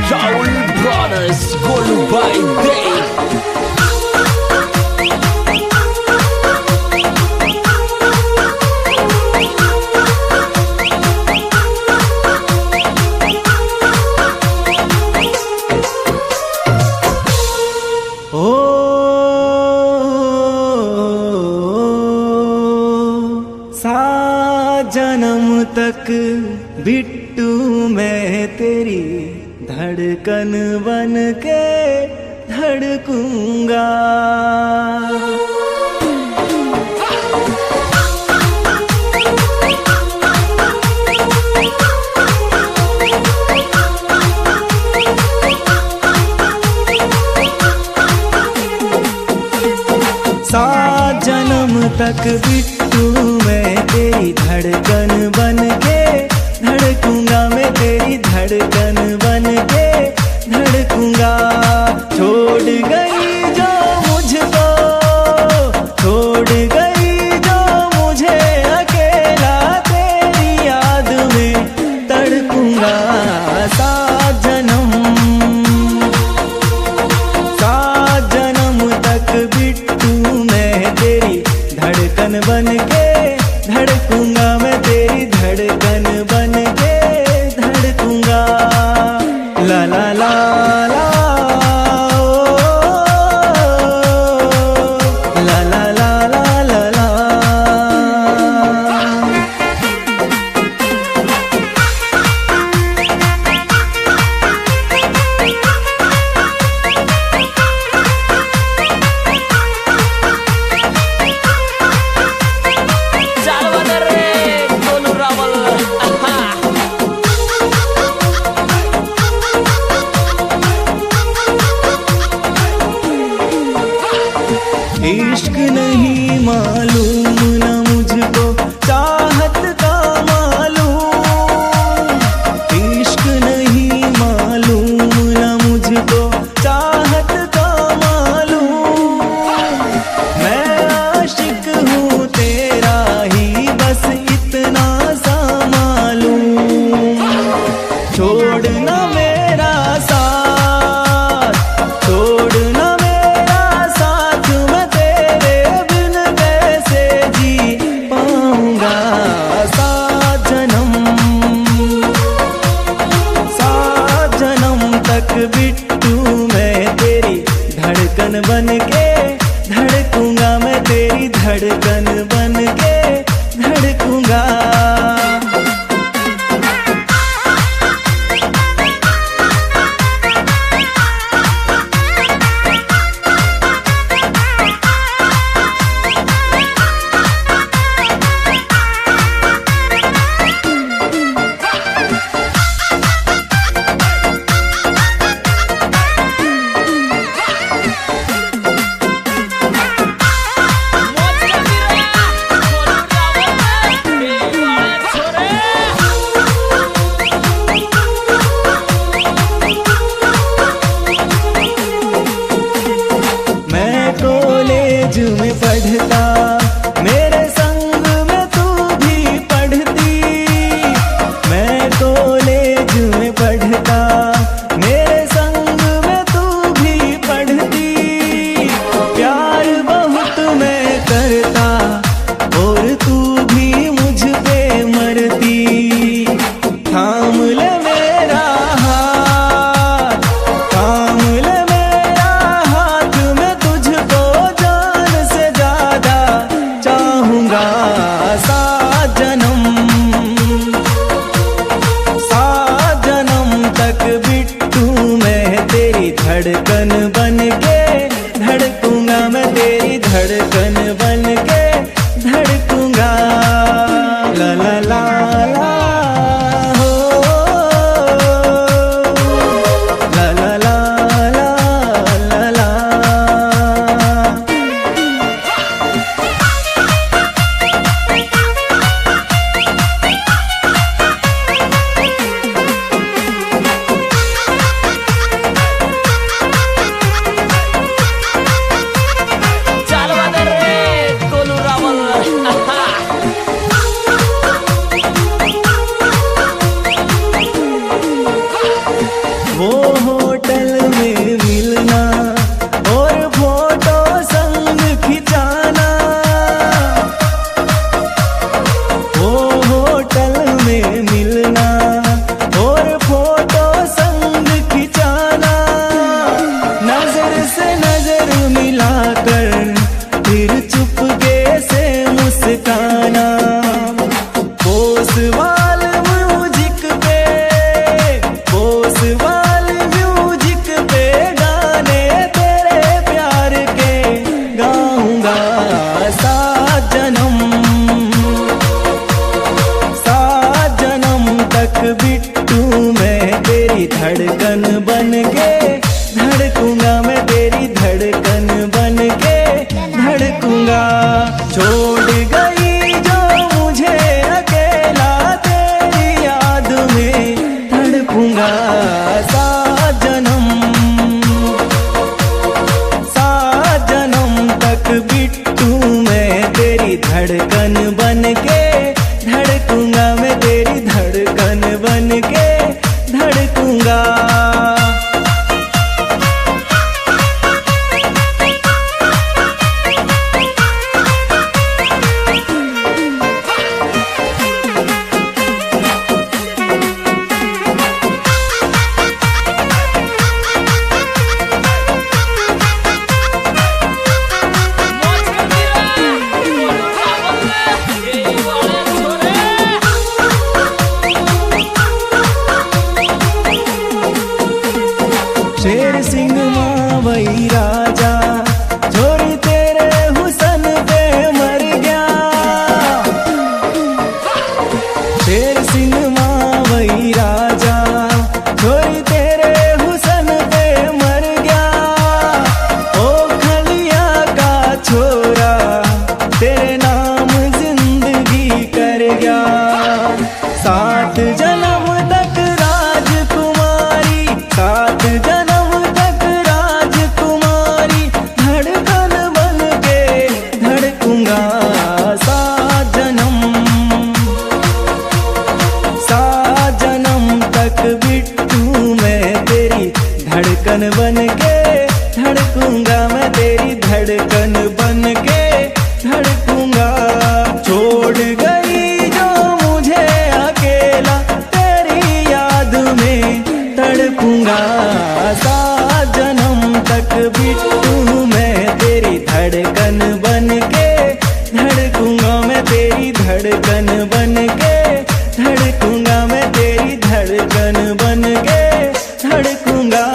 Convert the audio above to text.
Raul Brothers, Golu by Day. जन्म तक बिट्टू मैं तेरी धड़कन बन के धड़कूंगा। सात जन्म तक बिट्टू मैं तेरी धड़कन बन के धड़कूंगा, मैं तेरी धड़कन बन के धड़कूंगा। छोड़ गई जो मुझको, छोड़ गई जो मुझे अकेला, तेरी याद में तड़पूंगा। सात जन्म तक बिट्टू मैं तेरी धड़कन बन के धड़कूंगा, मैं तेरी धड़कन बन के धड़कूंगा। ला ला ला ला ला ला ला ला ला ला। इश्क नहीं मालूम न मुझको चाहत का मालूम, इश्क नहीं मालूम न मुझको चाहत का मालूम। मैं आशिक हूँ तेरा ही बस इतना सा मालूम। छोड़ना मेरा साथ, छोड़ना बिट्टू मैं तेरी धड़कन बन के धड़कूंगा, मैं तेरी धड़कन बन के धड़कूंगा। कॉलेज में पढ़ता मेरे संग में तू भी पढ़ती, मैं कॉलेज में पढ़ता मेरे संग में तू भी पढ़ती। प्यार बहुत मैं करता और तू भी मुझ पे मरती। थाम ले मेरा हाथ, थाम ले धड़कन बन के धड़कूंगा, मैं तेरी धड़कन बन के धड़कूंगा। ला ला ला ला हो, ला ला ला ला ला ला। वो होटल में मिलना और फोटो संग खिंचाना, वो होटल में मिलना और फोटो संग खिंचाना, नजर से नजर मिलाकर फिर चुपके से मुस्काना, पोसवाल म्यूजिक पे, पोसवाल म्यूजिक पे गाने तेरे प्यार के गाऊंगा सात जन्म तक बिट्टू मैं तेरी धड़कन बन के धड़कूंगा, मैं तेरी धड़कन बन के धड़कूंगा। छोड़ गई जो मुझे अकेला तेरी याद में धड़कूंगा सात जन्म तक बिट्टू मैं तेरी धड़कन बन के धड़कूंगा, मैं तेरी धड़कन बन के धड़कूंगा। शेर सिंह मावई राजा छोरी तेरे हुसन पे मर गया, शेर सिंह मावई राजा छोरी तेरे हुसन पे मर गया, ओ खलिया का छोरा तेरे नाम जिंदगी कर गया। सात जन्म तक राजकुमारी, सात जन्म तक राजकुमारी धड़कन बन के धड़कूंगा सात जन्म तक बिट्टू मैं तेरी धड़कन बन के धड़कूंगा, मैं तेरी धड़कन बन के धड़कूंगा। छोड़ गई जो मुझे अकेला तेरी याद में तड़पूंगा सात जन्म तक बिट्टू मैं तेरी धड़कन बन के धड़कूंगा, मैं तेरी धड़कन बन के धड़कूंगा, मैं तेरी धड़कन बन के धड़कूंगा।